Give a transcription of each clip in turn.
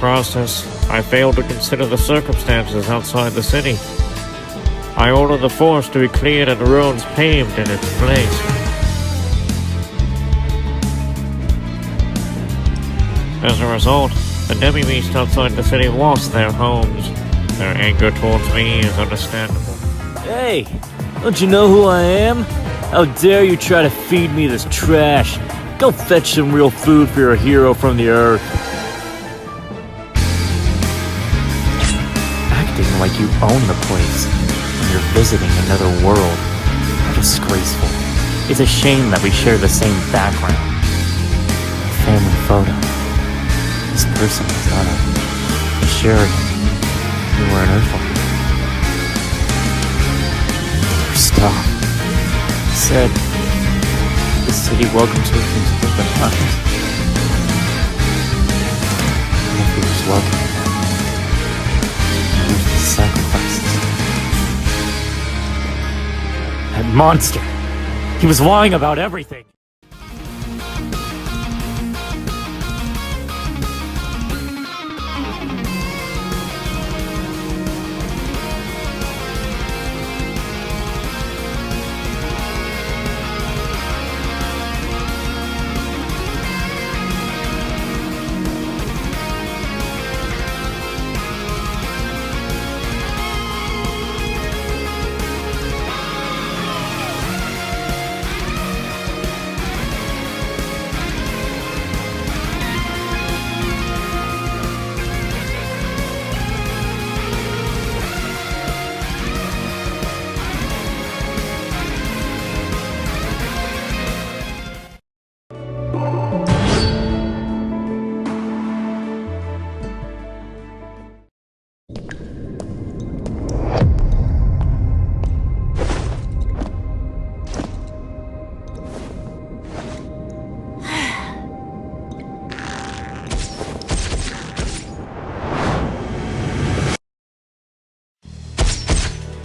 process, I failed to consider the circumstances outside the city. I ordered the forest to be cleared and the roads paved in its place. As a result, the demi-beasts outside the city lost their homes. Their anger towards me is understandable. Hey, don't you know who I am? How dare you try to feed me this trash? Go fetch some real food for your hero from the earth. Acting like you own the place when you're visiting another world. How disgraceful. It's a shame that we share the same background. A family photo. This person is not a Sherry. You were an Earthling. Stop. Said, the city welcomes Earthlings with open arms. I think we just welcome them. Use the sacrifices. That monster! He was lying about everything!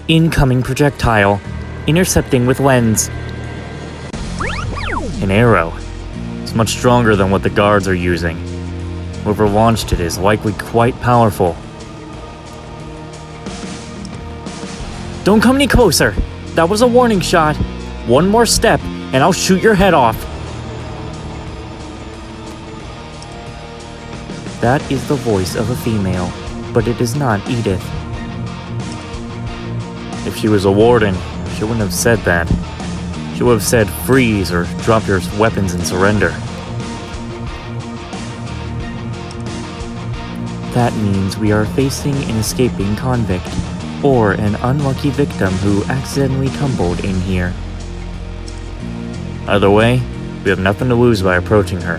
Incoming projectile. Intercepting with lens. An arrow. It's much stronger than what the guards are using. Whoever launched it is likely quite powerful. Don't come any closer. That was a warning shot. One more step, and I'll shoot your head off. That is the voice of a female, but it is not Edith. If she was a warden, she wouldn't have said that. She would have said freeze or drop your weapons and surrender. That means we are facing an escaping convict, or an unlucky victim who accidentally tumbled in here. Either way, we have nothing to lose by approaching her.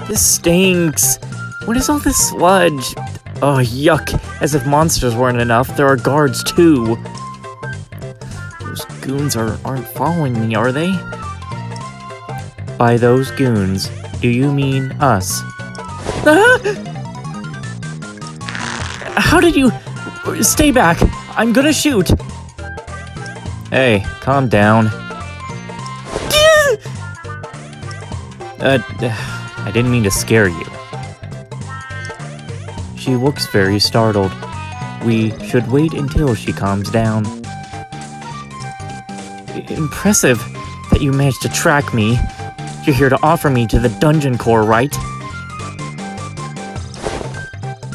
This stinks. What is all this sludge? Oh, yuck. As if monsters weren't enough, there are guards too. Those goons aren't following me, are they? By those goons, do you mean us? Ah! How did you... Stay back. I'm gonna shoot. Hey, calm down. I didn't mean to scare you. She looks very startled. We should wait until she calms down. Impressive that you managed to track me. You're here to offer me to the dungeon core, right?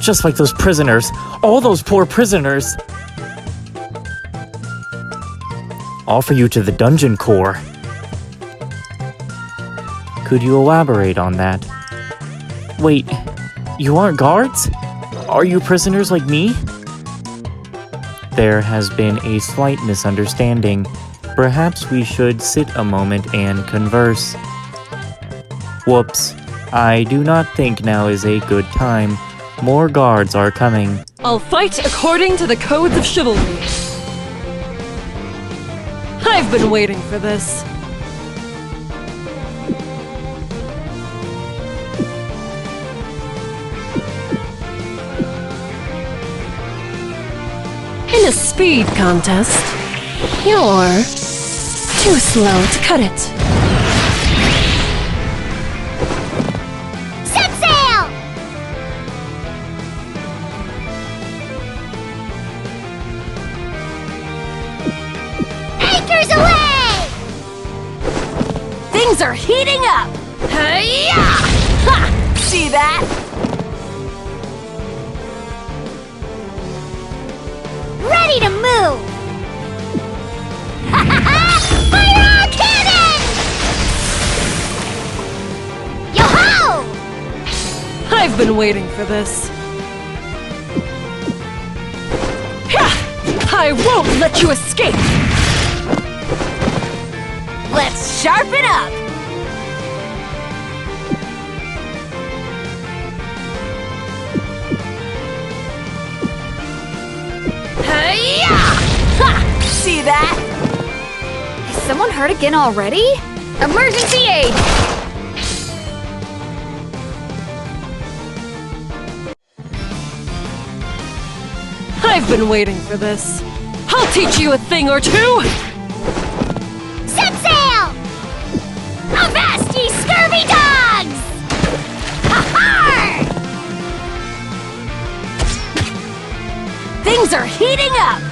Just like those prisoners. All those poor prisoners. Offer you to the dungeon core. Could you elaborate on that? Wait, you aren't guards? Are you prisoners like me? There has been a slight misunderstanding. Perhaps we should sit a moment and converse. Whoops. I do not think now is a good time. More guards are coming. I'll fight according to the codes of chivalry. I've been waiting for this. In a speed contest, you're too slow to cut it. Fires away! Things are heating up! Hi-ya! Ha! See that? Ready to move! Fire all cannons! Yo-ho! I've been waiting for this. I won't let you escape! Let's sharpen up! Hi-ya! Ha! See that? Is someone hurt again already? Emergency aid! I've been waiting for this. I'll teach you a thing or two! Set sail! Avast, ye scurvy dogs! Ha-ha! Things are heating up!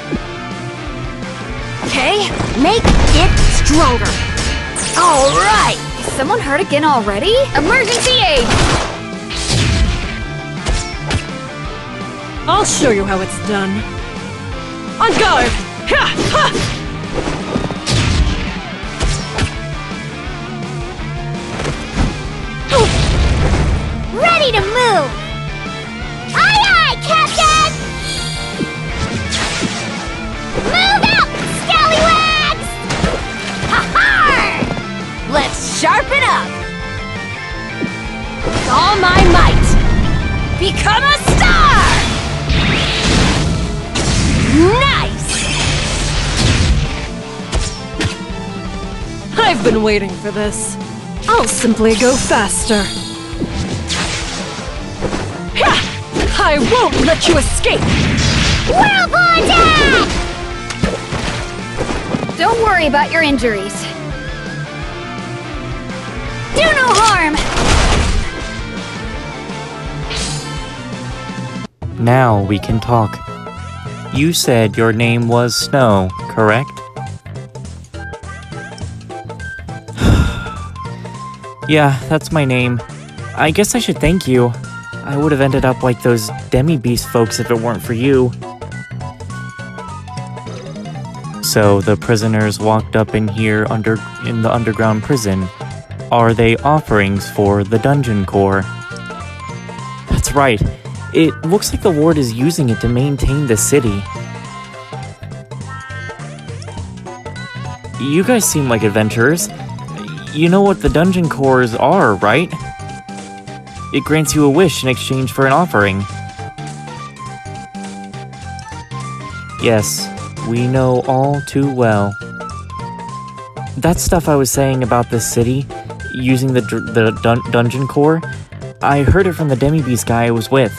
Okay, make it stronger! Alright! Is someone hurt again already? Emergency aid! I'll show you how it's done. On guard! Ha! Ha! Ready to move! Aye, aye, Captain! Move out, scallywags! Ha-ha! Let's sharpen up! With all my might! Become a star! Nice! I've been waiting for this. I'll simply go faster. Ha! I won't let you escape! Whirlpool attack! Don't worry about your injuries. Do no harm! Now we can talk. You said your name was Snow, correct? Yeah, that's my name. I guess I should thank you. I would have ended up like those demi-beast folks if it weren't for you. So the prisoners walked up in here in the underground prison. Are they offerings for the dungeon core? That's right. It looks like the ward is using it to maintain the city. You guys seem like adventurers. You know what the dungeon cores are, right? It grants you a wish in exchange for an offering. Yes, we know all too well. That stuff I was saying about this city, using the dungeon core, I heard it from the demi-beast guy I was with.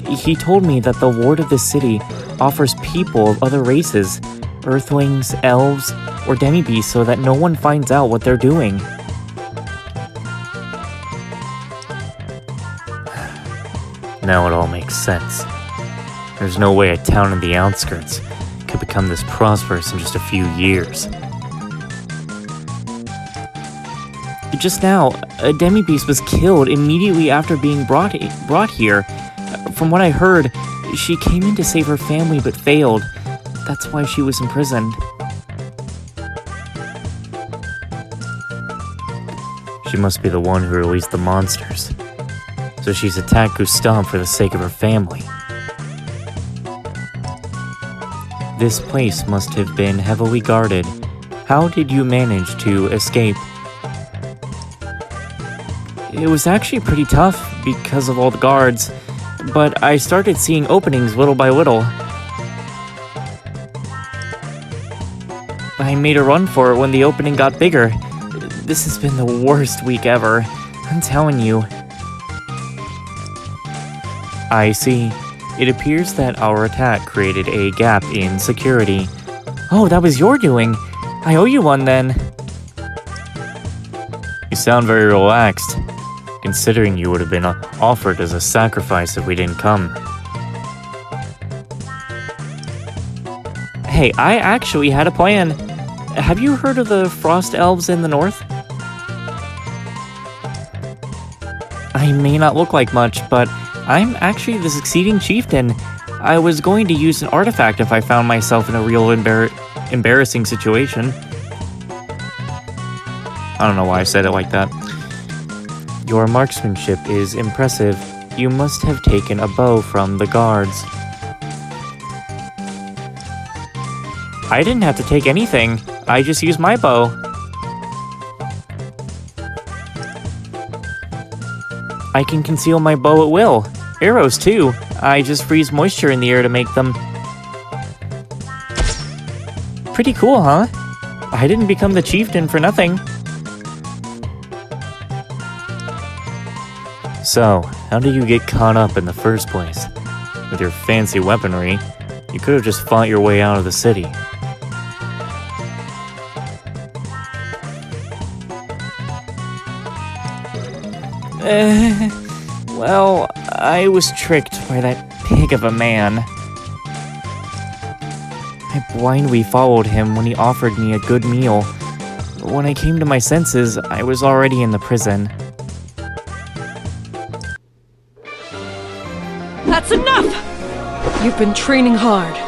He told me that the ward of this city offers people of other races, earthlings, elves, or demi-beasts, so that no one finds out what they're doing. Now it all makes sense. There's no way a town in the outskirts could become this prosperous in just a few years. Just now, a demi-beast was killed immediately after being brought here. From what I heard, she came in to save her family but failed. That's why she was imprisoned. She must be the one who released the monsters. So she's attacked Gustav for the sake of her family. This place must have been heavily guarded. How did you manage to escape? It was actually pretty tough because of all the guards, but I started seeing openings little by little. I made a run for it when the opening got bigger. This has been the worst week ever, I'm telling you. I see. It appears that our attack created a gap in security. Oh, that was your doing. I owe you one then. You sound very relaxed, considering you would have been offered as a sacrifice if we didn't come. Hey, I actually had a plan. Have you heard of the Frost Elves in the north? I may not look like much, but I'm actually the succeeding chieftain. I was going to use an artifact if I found myself in a real embarrassing situation. I don't know why I said it like that. Your marksmanship is impressive. You must have taken a bow from the guards. I didn't have to take anything. I just used my bow. I can conceal my bow at will. Arrows, too. I just freeze moisture in the air to make them. Pretty cool, huh? I didn't become the chieftain for nothing. So, how did you get caught up in the first place? With your fancy weaponry, you could have just fought your way out of the city. Well, I was tricked by that pig of a man. I blindly followed him when he offered me a good meal. But when I came to my senses, I was already in the prison. That's enough! You've been training hard.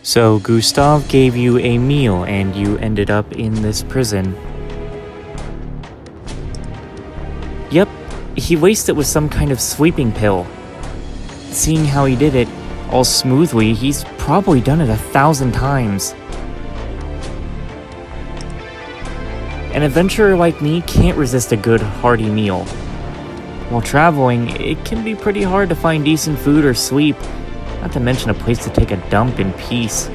So Gustav gave you a meal and you ended up in this prison. Yep, he laced it with some kind of sleeping pill. Seeing how he did it all smoothly, he's probably done it 1,000 times. An adventurer like me can't resist a good, hearty meal. While traveling, it can be pretty hard to find decent food or sleep, not to mention a place to take a dump in peace.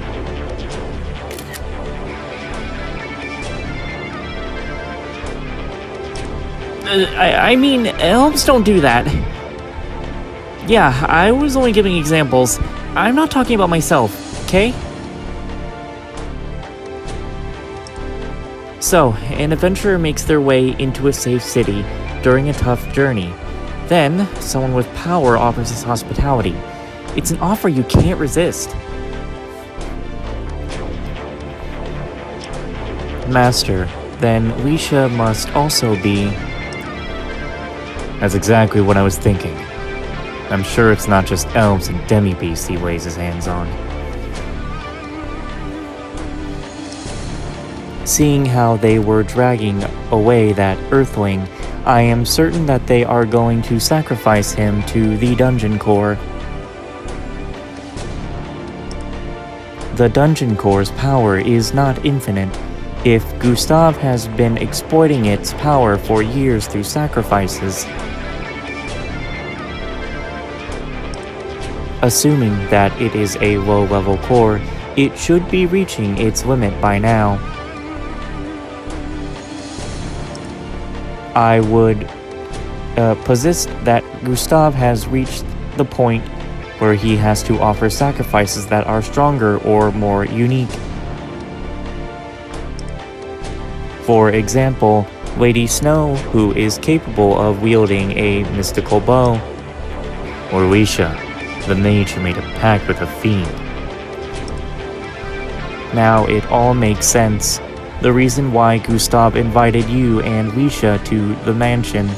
I mean, elves don't do that. Yeah, I was only giving examples. I'm not talking about myself, okay? So, an adventurer makes their way into a safe city during a tough journey. Then, someone with power offers his hospitality. It's an offer you can't resist. Master, then Leisha must also be... That's exactly what I was thinking. I'm sure it's not just elves and demi-beasts he lays his hands on. Seeing how they were dragging away that earthling, I am certain that they are going to sacrifice him to the dungeon core. The dungeon core's power is not infinite. If Gustav has been exploiting its power for years through sacrifices, assuming that it is a low-level core, it should be reaching its limit by now. I would posit that Gustav has reached the point where he has to offer sacrifices that are stronger or more unique. For example, Lady Snow, who is capable of wielding a mystical bow, or Leisha, the mage who made a pact with a fiend. Now it all makes sense. The reason why Gustav invited you and Leisha to the mansion.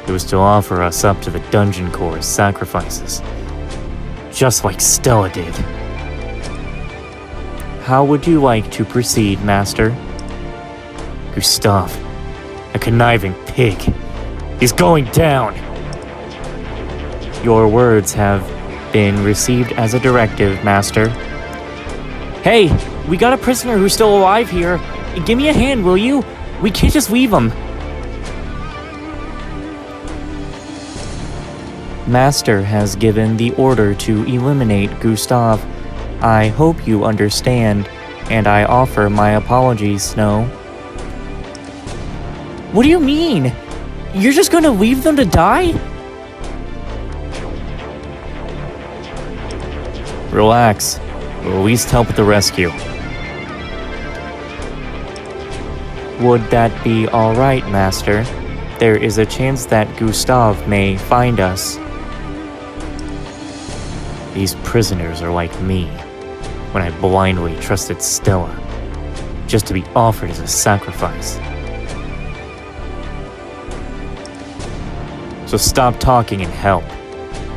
It was to offer us up to the dungeon core's sacrifices. Just like Stella did. How would you like to proceed, Master? Gustav, a conniving pig. He's going down! Your words have been received as a directive, Master. Hey, we got a prisoner who's still alive here. Give me a hand, will you? We can't just leave him. Master has given the order to eliminate Gustav. I hope you understand, and I offer my apologies, Snow. What do you mean? You're just gonna leave them to die? Relax. We'll at least help with the rescue. Would that be alright, Master? There is a chance that Gustav may find us. These prisoners are like me, when I blindly trusted Stella, just to be offered as a sacrifice. So stop talking and help.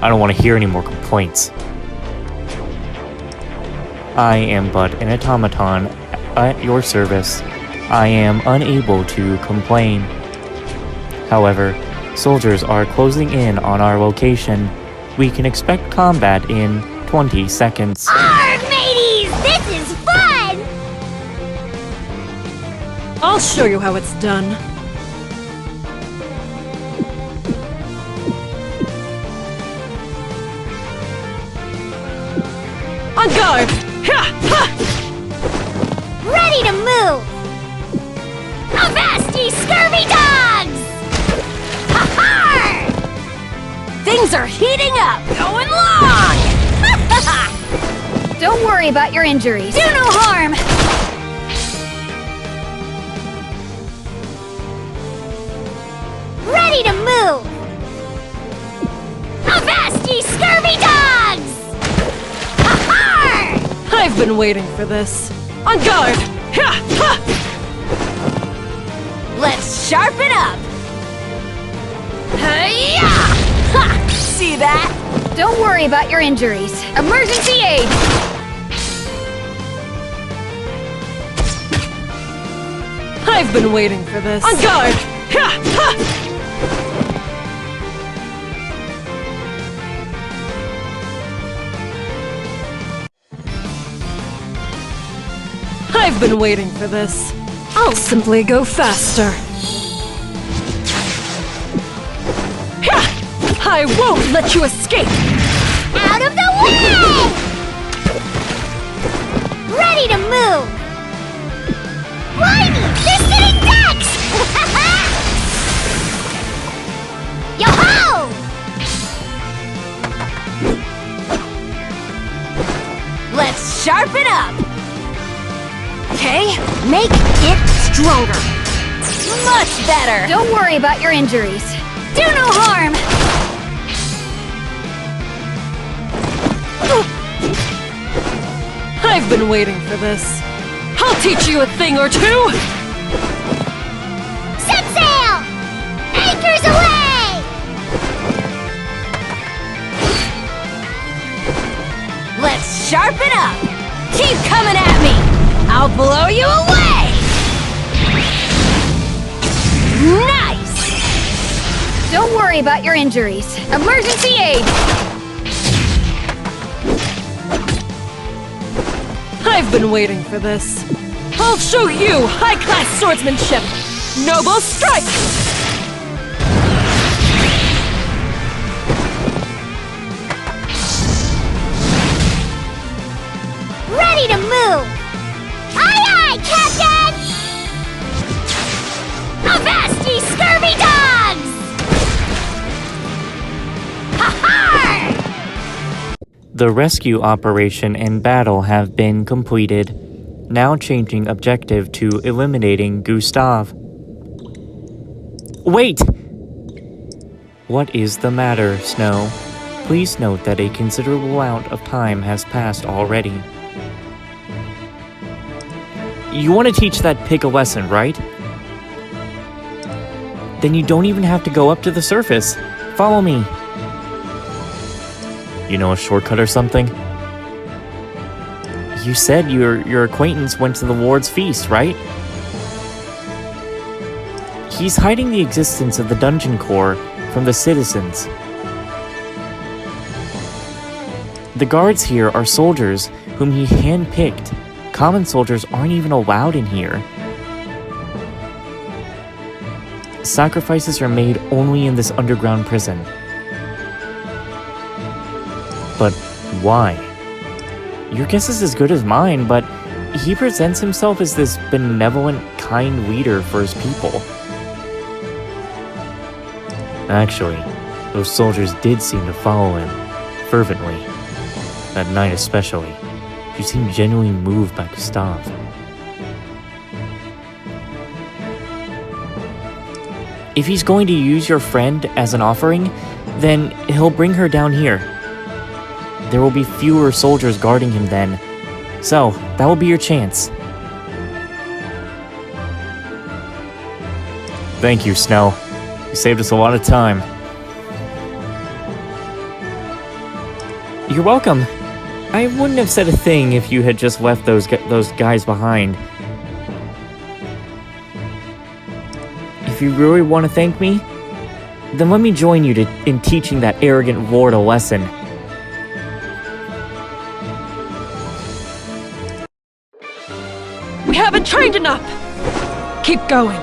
I don't want to hear any more complaints. I am but an automaton at your service. I am unable to complain. However, soldiers are closing in on our location. We can expect combat in 20 seconds. Arg, mateys! This is fun! I'll show you how it's done. On guard! Ha! Ha! Ready to move! Avast, ye scurvy dogs! Ha-ha! Things are heating up! Going long! Don't worry about your injuries. Do no harm! Ready to move! Avast, ye scurvy dogs! Ha-ha! I've been waiting for this. On guard! Ha! Ha! Let's sharpen up! Hey-ya! Ha! See that? Don't worry about your injuries. Emergency aid! I've been waiting for this. On guard! Ha! Ha! I've been waiting for this. I'll simply go faster. Ha! I won't let you escape! Out of the way! Ready to move! Blimey! They're sitting ducks! Yo-ho! Let's sharpen up! Okay, make it stronger! Much better! Don't worry about your injuries. Do no harm! I've been waiting for this. I'll teach you a thing or two! Set sail! Anchors away! Let's sharpen up! Keep coming at me! I'll blow you away! Nice! Don't worry about your injuries. Emergency aid! I've been waiting for this. I'll show you high-class swordsmanship! Noble strike! Ready to move! Aye, aye, Captain! Avast, ye scurvy dogs! Ha-ha! The rescue operation and battle have been completed, now changing objective to eliminating Gustav. Wait! What is the matter, Snow? Please note that a considerable amount of time has passed already. You want to teach that pig a lesson, right? Then you don't even have to go up to the surface. Follow me. You know a shortcut or something? You said your acquaintance went to the Ward's feast, right? He's hiding the existence of the dungeon core from the citizens. The guards here are soldiers whom he handpicked. Common soldiers aren't even allowed in here. Sacrifices are made only in this underground prison. But why? Your guess is as good as mine, but he presents himself as this benevolent, kind leader for his people. Actually, those soldiers did seem to follow him, fervently. That night especially, she seemed genuinely moved by Gustav. If he's going to use your friend as an offering, then he'll bring her down here. There will be fewer soldiers guarding him then, so that will be your chance. Thank you, Snow. You saved us a lot of time. You're welcome. I wouldn't have said a thing if you had just left those guys behind. If you really want to thank me, then let me join you in teaching that arrogant lord a lesson. We haven't trained enough! Keep going.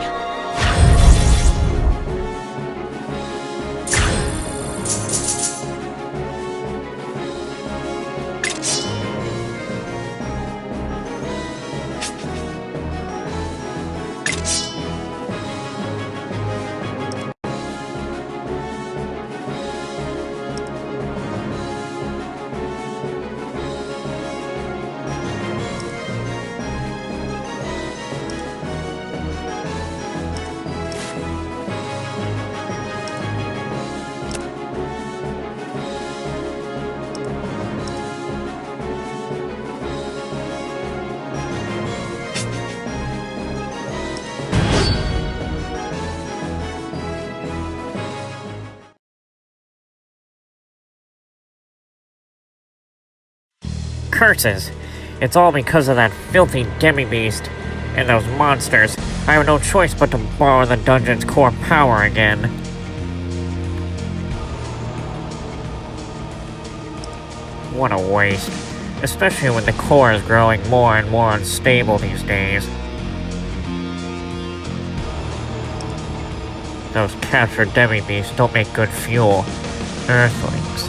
Curses! It's all because of that filthy demi-beast and those monsters. I have no choice but to borrow the dungeon's core power again. What a waste. Especially when the core is growing more and more unstable these days. Those captured demi-beasts don't make good fuel. Earthlings.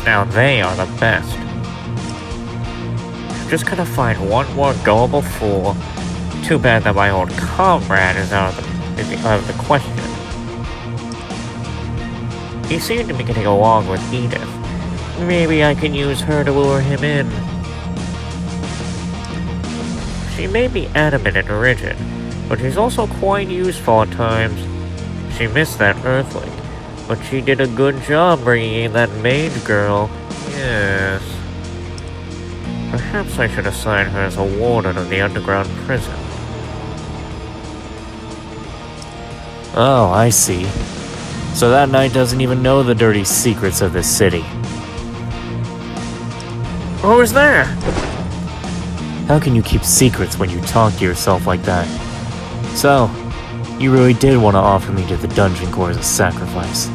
Now they are the best. Just gotta find one more gullible fool. Too bad that my old comrade is out of the question. He seemed to be getting along with Edith. Maybe I can use her to lure him in. She may be adamant and rigid, but she's also quite useful at times. She missed that Earthling, but she did a good job bringing in that maid girl. Yes. Perhaps I should assign her as a warden of the underground prison. Oh, I see. So that knight doesn't even know the dirty secrets of this city. Who's there? How can you keep secrets when you talk to yourself like that? So, you really did want to offer me to the dungeon core as a sacrifice.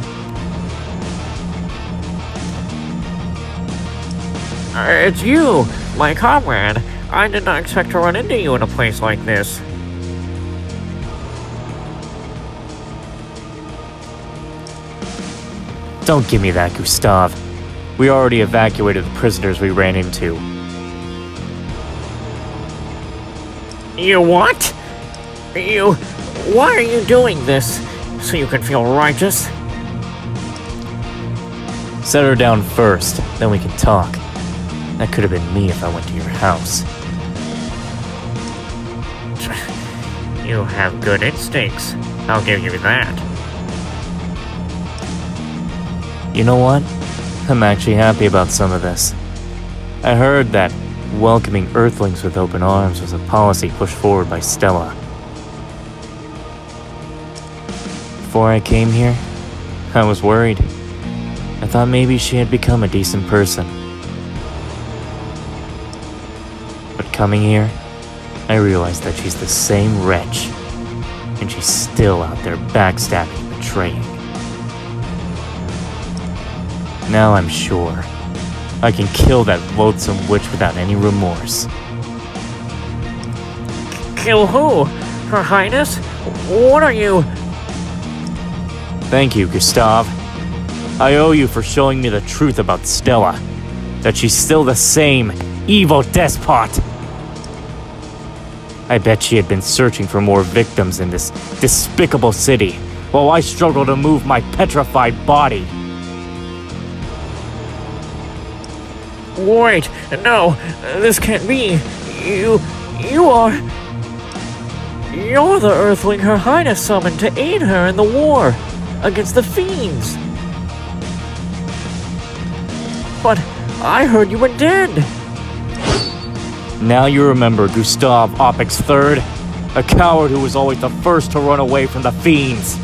It's you, my comrade. I did not expect to run into you in a place like this. Don't give me that, Gustav. We already evacuated the prisoners we ran into. You what? Why are you doing this? So you can feel righteous? Set her down first, then we can talk. That could have been me if I went to your house. You have good instincts. I'll give you that. You know what? I'm actually happy about some of this. I heard that welcoming Earthlings with open arms was a policy pushed forward by Stella. Before I came here, I was worried. I thought maybe she had become a decent person. But coming here, I realized that she's the same wretch, and she's still out there backstabbing and betraying. Now I'm sure I can kill that loathsome witch without any remorse. Kill who? Her Highness? What are you? Thank you, Gustav. I owe you for showing me the truth about Stella. That she's still the same evil despot. I bet she had been searching for more victims in this despicable city, while I struggle to move my petrified body. Wait, no, this can't be. You're the Earthling Her Highness summoned to aid her in the war against the fiends. But I heard you were dead. Now you remember Gustav Opix III, a coward who was always the first to run away from the fiends.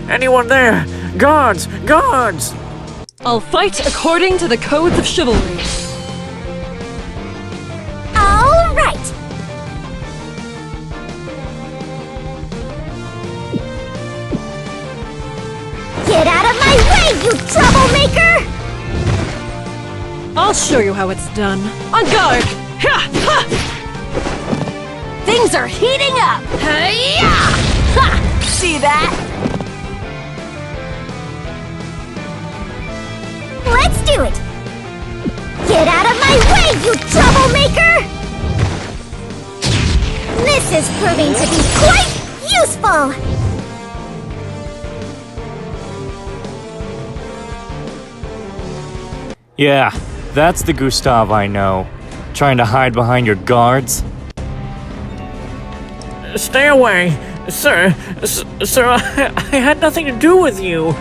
Anyone there? Guards! Guards! I'll fight according to the codes of chivalry. All right. Get out of my way, you troublemaker! I'll show you how it's done. On guard! Ha! Ha! Things are heating up! Hi-ya! Ha! See that? Let's do it! Get out of my way, you troublemaker! This is proving to be quite useful! Yeah, that's the Gustav I know. Trying to hide behind your guards? Stay away! Sir, I had nothing to do with you.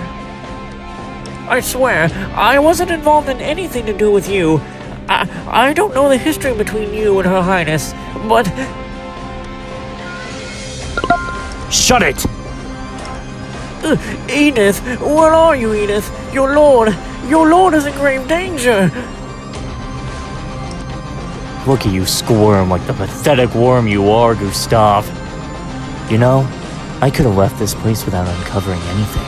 I swear, I wasn't involved in anything to do with you. I don't know the history between you and Her Highness, but... Shut it! Edith! Where are you, Edith? Your lord is in grave danger! Look at you squirm like the pathetic worm you are, Gustav. You know, I could have left this place without uncovering anything.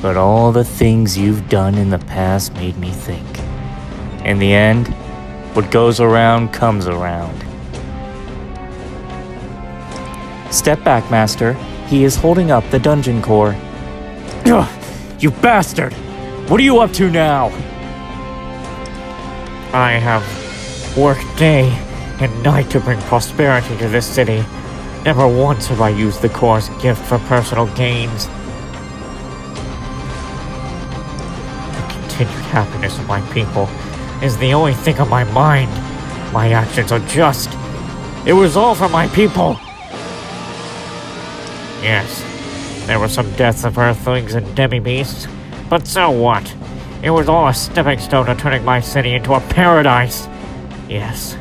But all the things you've done in the past made me think. In the end, what goes around comes around. Step back, Master. He is holding up the dungeon core. Ugh, you bastard! What are you up to now? I have worked day and night to bring prosperity to this city. Never once have I used the core's gift for personal gains. The continued happiness of my people is the only thing on my mind. My actions are just. It was all for my people. Yes, there were some deaths of earthlings and demi-beasts, but so what? It was all a stepping stone to turning my city into a paradise. Yes,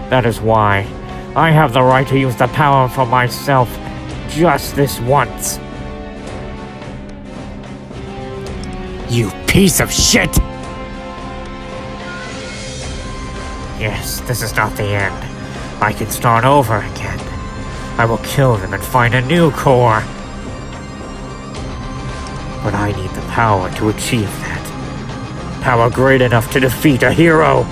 that is why I have the right to use the power for myself just this once. You piece of shit! Yes, this is not the end. I can start over again. I will kill them and find a new core. But I need the power to achieve that. Power great enough to defeat a hero.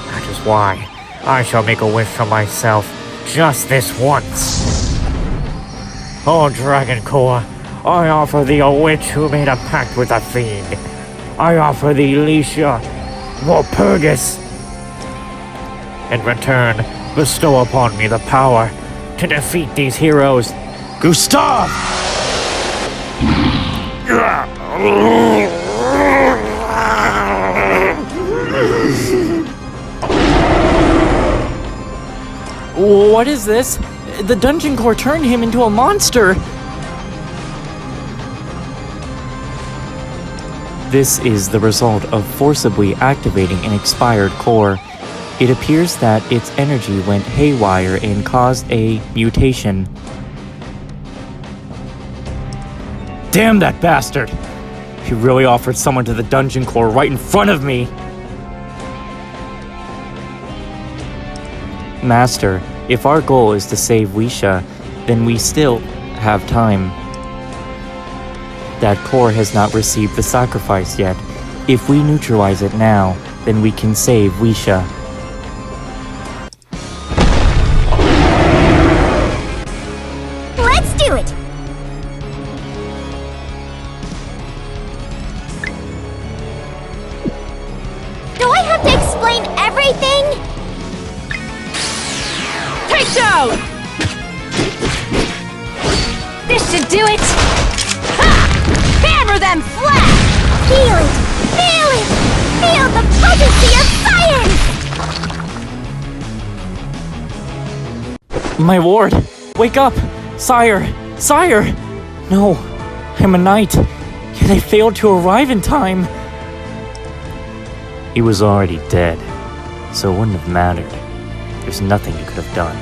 That is why I shall make a wish for myself just this once. Oh, Dragon Core, I offer thee a witch who made a pact with a fiend. I offer thee Licia Walpurgis. In return, bestow upon me the power to defeat these heroes. Gustav! What is this? The dungeon core turned him into a monster! This is the result of forcibly activating an expired core. It appears that its energy went haywire and caused a mutation. Damn that bastard! He really offered someone to the dungeon core right in front of me! Master, if our goal is to save Wisha, then we still have time. That core has not received the sacrifice yet. If we neutralize it now, then we can save Wisha. Let's do it! Do I everything? Takedown! This should do it! Ha! Hammer them flat! Feel it! Feel it! Feel the potency of science! My ward! Wake up! Sire! Sire! No, I'm a knight, yet I failed to arrive in time. He was already dead, so it wouldn't have mattered. There's nothing you could have done.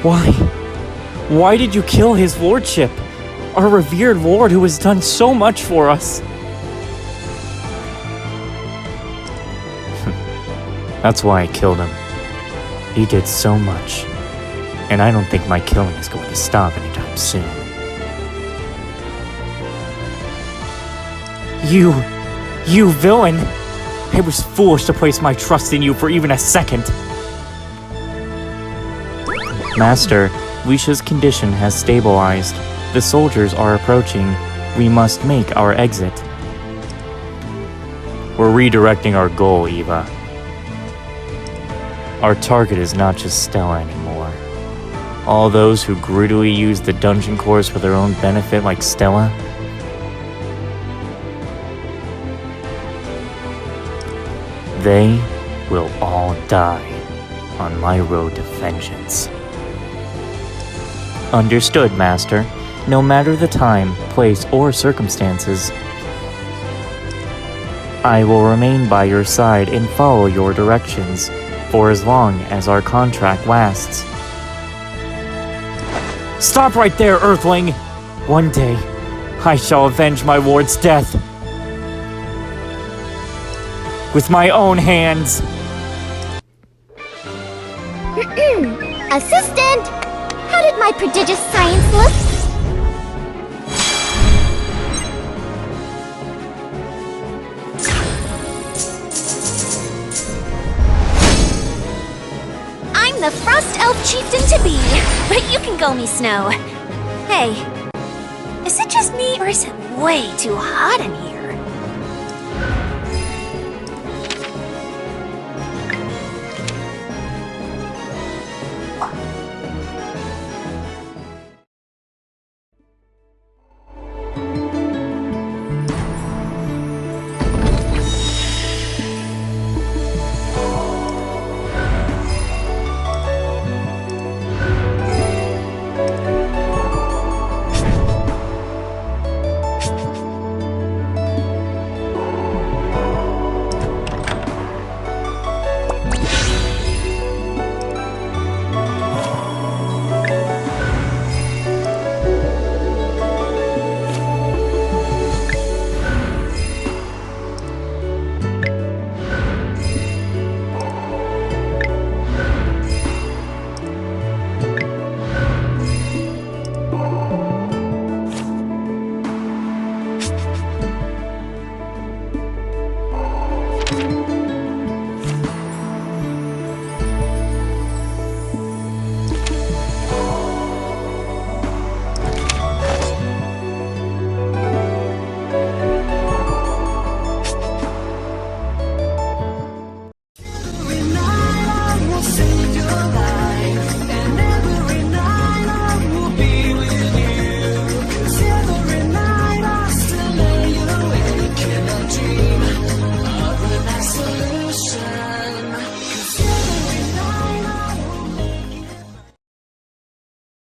Why? Why did you kill his lordship? Our revered lord who has done so much for us. That's why I killed him. He did so much, and I don't think my killing is going to stop anytime soon. You villain! I was foolish to place my trust in you for even a second. Master, Leisha's condition has stabilized. The soldiers are approaching. We must make our exit. We're redirecting our goal, Eva. Our target is not just Stella anymore. All those who greedily use the dungeon cores for their own benefit like Stella. They will all die on my road to vengeance. Understood, Master. No matter the time, place, or circumstances, I will remain by your side and follow your directions for as long as our contract lasts. Stop right there, Earthling! One day, I shall avenge my lord's death. With my own hands. Assistant! How did my prodigious science look? I'm the Frost Elf Chieftain to be, but you can call me Snow. Hey, is it just me or is it way too hot in here?